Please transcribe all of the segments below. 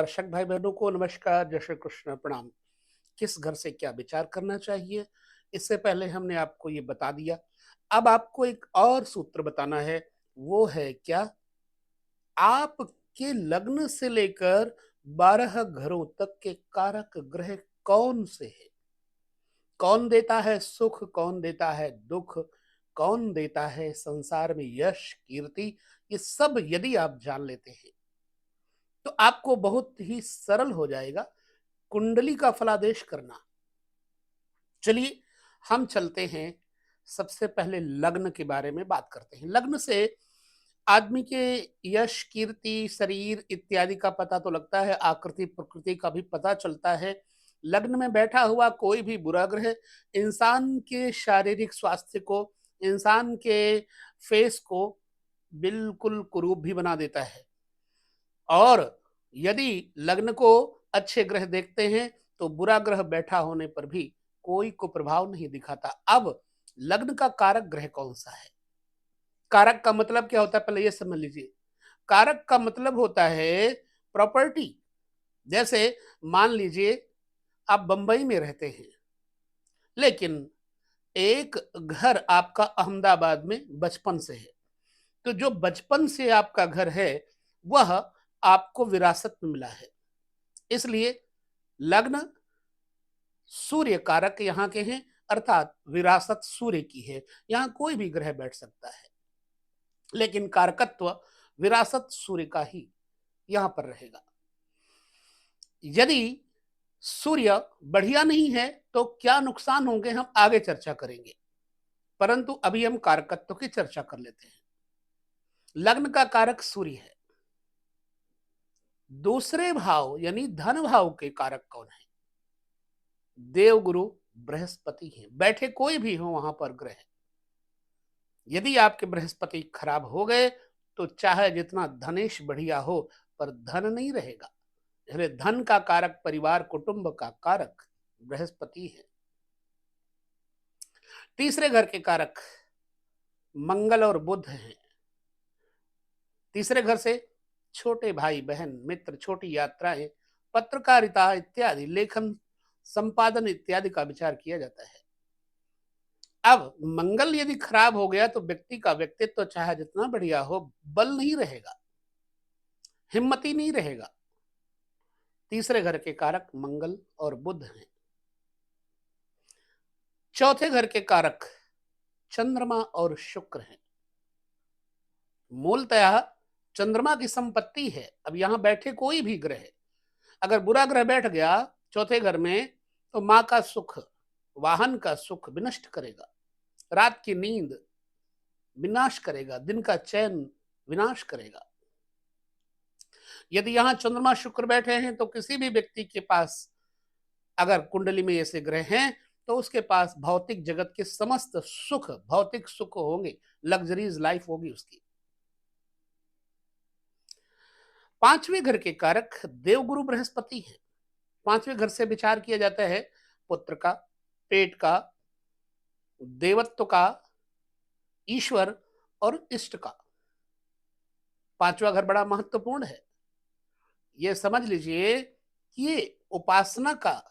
दर्शक भाई बहनों को नमस्कार, जय श्री कृष्ण, प्रणाम। किस घर से क्या विचार करना चाहिए, इससे पहले हमने आपको ये बता दिया। अब आपको एक और सूत्र बताना है। वो है क्या? आपके लग्न से लेकर 12 घरों तक के कारक ग्रह कौन से है? कौन देता है सुख, कौन देता है दुख, कौन देता है संसार में यश कीर्ति, ये सब यदि आप जान लेते हैं तो आपको बहुत ही सरल हो जाएगा कुंडली का फलादेश करना। चलिए हम चलते हैं, सबसे पहले लग्न के बारे में बात करते हैं। लग्न से आदमी के यश कीर्ति शरीर इत्यादि का पता तो लगता है, आकृति प्रकृति का भी पता चलता है। लग्न में बैठा हुआ कोई भी बुरा ग्रह इंसान के शारीरिक स्वास्थ्य को, इंसान के फेस को बिल्कुल कुरूप भी बना देता है। और यदि लग्न को अच्छे ग्रह देखते हैं तो बुरा ग्रह बैठा होने पर भी कोई को प्रभाव नहीं दिखाता। अब लग्न का कारक ग्रह कौन सा है? कारक का मतलब क्या होता है, पहले ये समझ लीजिए। कारक का मतलब होता है प्रॉपर्टी। जैसे मान लीजिए आप बंबई में रहते हैं, लेकिन एक घर आपका अहमदाबाद में बचपन से है। तो जो बचपन से आपका घर है वह आपको विरासत में मिला है। इसलिए लग्न सूर्य कारक यहाँ के हैं, अर्थात विरासत सूर्य की है। यहाँ कोई भी ग्रह बैठ सकता है, लेकिन कारकत्व विरासत सूर्य का ही यहाँ पर रहेगा। यदि सूर्य बढ़िया नहीं है तो क्या नुकसान होंगे हम आगे चर्चा करेंगे, परंतु अभी हम कारकत्व की चर्चा कर लेते हैं। लग्न का कारक सूर्य है। दूसरे भाव यानी धन भाव के कारक कौन है? देवगुरु बृहस्पति हैं। बैठे कोई भी हो वहां पर ग्रह, यदि आपके बृहस्पति खराब हो गए तो चाहे जितना धनेश बढ़िया हो पर धन नहीं रहेगा। इसलिए धन का कारक, परिवार कुटुंब का कारक बृहस्पति है। तीसरे घर के कारक मंगल और बुध हैं। तीसरे घर से छोटे भाई बहन मित्र, छोटी यात्राएं, पत्रकारिता इत्यादि, लेखन संपादन इत्यादि का विचार किया जाता है। अब मंगल यदि खराब हो गया तो व्यक्ति का व्यक्तित्व तो चाहे जितना बढ़िया हो, बल नहीं रहेगा, हिम्मती नहीं रहेगा। तीसरे घर के कारक मंगल और बुध हैं। चौथे घर के कारक चंद्रमा और शुक्र हैं। मूलतः चंद्रमा की संपत्ति है। अब यहां बैठे कोई भी ग्रह, अगर बुरा ग्रह बैठ गया चौथे घर में तो मां का सुख, वाहन का सुख विनष्ट करेगा, रात की नींद विनाश करेगा, दिन का चैन विनाश करेगा। यदि यहां चंद्रमा शुक्र बैठे हैं तो किसी भी व्यक्ति के पास अगर कुंडली में ऐसे ग्रह हैं तो उसके पास भौतिक जगत के समस्त सुख, भौतिक सुख होंगे, लग्जरीज लाइफ होगी उसकी। पांचवें घर के कारक देवगुरु बृहस्पति है। पांचवें घर से विचार किया जाता है पुत्र का, पेट का, देवत्व का, ईश्वर और इष्ट का। पांचवा घर बड़ा महत्वपूर्ण है। ये समझ लीजिए कि ये उपासना का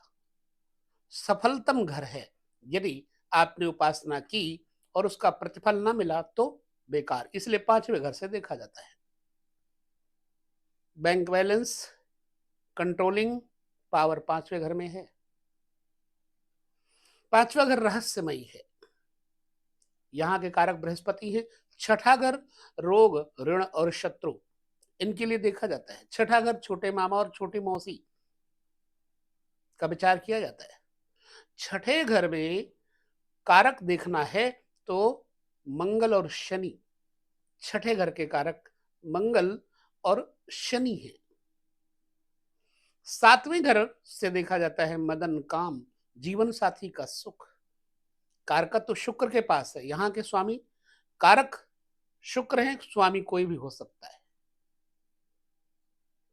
सफलतम घर है। यदि आपने उपासना की और उसका प्रतिफल ना मिला तो बेकार, इसलिए पांचवें घर से देखा जाता है। बैंक बैलेंस, कंट्रोलिंग पावर पांचवें घर में है। पांचवा घर रहस्यमयी है, यहाँ के कारक बृहस्पति है। छठा घर रोग ऋण और शत्रु, इनके लिए देखा जाता है। छठा घर छोटे मामा और छोटी मौसी का विचार किया जाता है। छठे घर में कारक देखना है तो मंगल और शनि। छठे घर के कारक मंगल और शनि है। सातवें घर से देखा जाता है मदन काम, जीवन साथी का सुख। कारक तो शुक्र के पास है, यहाँ के स्वामी कारक शुक्र है, स्वामी कोई भी हो सकता है।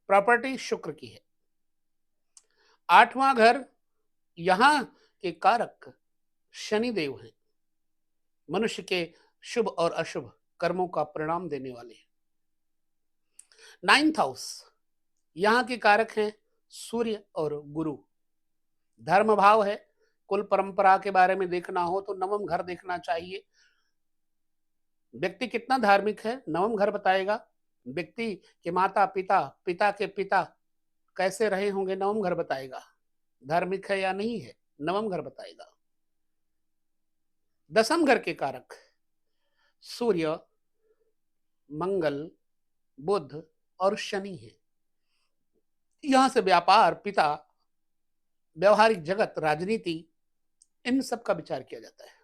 प्रॉपर्टी शुक्र की है। आठवां घर, यहाँ के कारक शनिदेव हैं, मनुष्य के शुभ और अशुभ कर्मों का परिणाम देने वाले हैं। नाइन्थ हाउस, यहाँ के कारक हैं सूर्य और गुरु। धर्म भाव है, कुल परंपरा के बारे में देखना हो तो नवम घर देखना चाहिए। व्यक्ति कितना धार्मिक है नवम घर बताएगा। व्यक्ति के माता पिता, पिता के पिता कैसे रहे होंगे नवम घर बताएगा। धार्मिक है या नहीं है नवम घर बताएगा। दसम घर के कारक सूर्य, मंगल, बुध और शनि है। यहां से व्यापार, पिता, व्यवहारिक जगत, राजनीति, इन सब का विचार किया जाता है।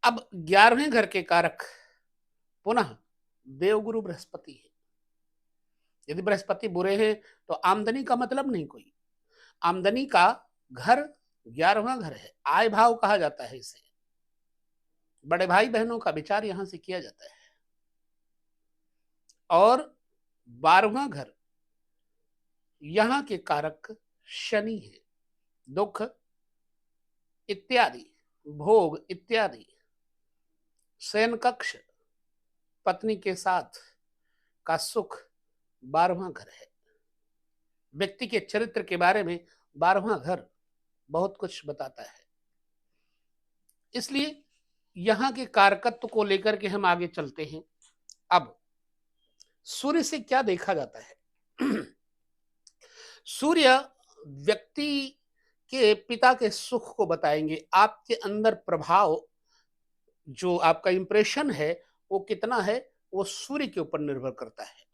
अब 11वें घर के कारक पुनः देवगुरु बृहस्पति है। यदि बृहस्पति बुरे हैं तो आमदनी का मतलब नहीं कोई। आमदनी का घर 11वां घर है, आय भाव कहा जाता है इसे। बड़े भाई बहनों का विचार यहां से किया जाता है। और 12वां घर, यहां के कारक शनि है। दुख इत्यादि, भोग इत्यादि, शयन कक्ष, पत्नी के साथ का सुख 12वां घर है। व्यक्ति के चरित्र के बारे में 12वां घर बहुत कुछ बताता है। इसलिए यहां के कारकत्व को लेकर के हम आगे चलते हैं। अब सूर्य से क्या देखा जाता है? सूर्य व्यक्ति के पिता के सुख को बताएंगे। आपके अंदर प्रभाव, जो आपका इंप्रेशन है वो कितना है, वो सूर्य के ऊपर निर्भर करता है।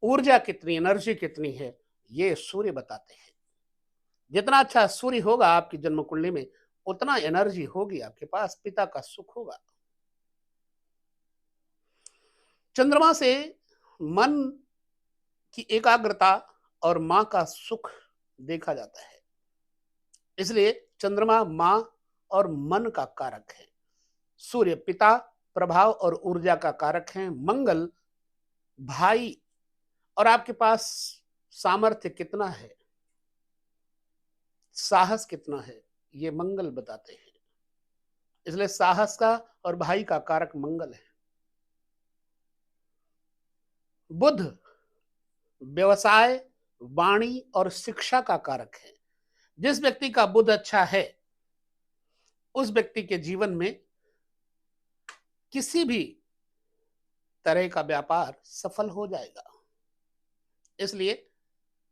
ऊर्जा कितनी, एनर्जी कितनी है, ये सूर्य बताते हैं। जितना अच्छा सूर्य होगा आपकी जन्म कुंडली में, उतना एनर्जी होगी आपके पास, पिता का सुख होगा। चंद्रमा से मन की एकाग्रता और मां का सुख देखा जाता है। इसलिए चंद्रमा मां और मन का कारक है। सूर्य पिता, प्रभाव और ऊर्जा का कारक है। मंगल भाई और आपके पास सामर्थ्य कितना है, साहस कितना है, ये मंगल बताते हैं। इसलिए साहस का और भाई का कारक मंगल है। बुध व्यवसाय, वाणी और शिक्षा का कारक है। जिस व्यक्ति का बुध अच्छा है उस व्यक्ति के जीवन में किसी भी तरह का व्यापार सफल हो जाएगा। इसलिए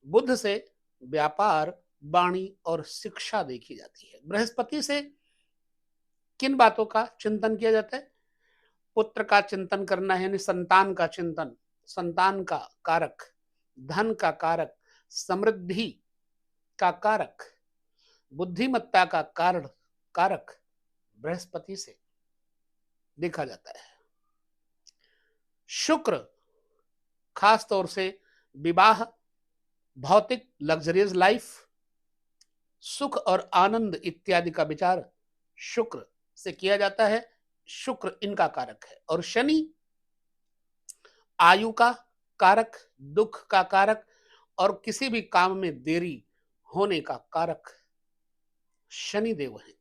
बुध से व्यापार, वाणी और शिक्षा देखी जाती है। बृहस्पति से किन बातों का चिंतन किया जाता है? पुत्र का चिंतन करना है, यानी संतान का चिंतन, संतान का कारक, धन का कारक, समृद्धि का कारक, बुद्धिमत्ता का कारक बृहस्पति से देखा जाता है। शुक्र खास तौर से विवाह, भौतिक लग्जरियस लाइफ, सुख और आनंद इत्यादि का विचार शुक्र से किया जाता है। शुक्र इनका कारक है। और शनि आयु का कारक, दुख का कारक और किसी भी काम में देरी होने का कारक शनि देव है।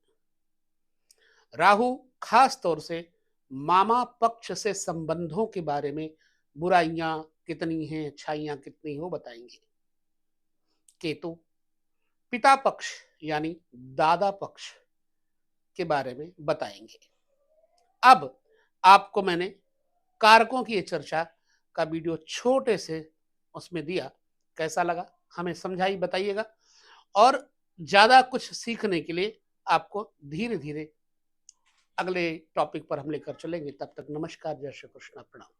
राहु खास तौर से मामा पक्ष से संबंधों के बारे में, बुराइयां कितनी हैं, अच्छाइयां कितनी हो बताएंगे। केतु पिता पक्ष यानी दादा पक्ष के बारे में बताएंगे। अब आपको मैंने कारकों की चर्चा का वीडियो छोटे से उसमें दिया, कैसा लगा हमें समझाई बताइएगा। और ज्यादा कुछ सीखने के लिए आपको धीरे धीरे अगले टॉपिक पर हम लेकर चलेंगे। तब तक नमस्कार, जय श्री कृष्ण, प्रणाम।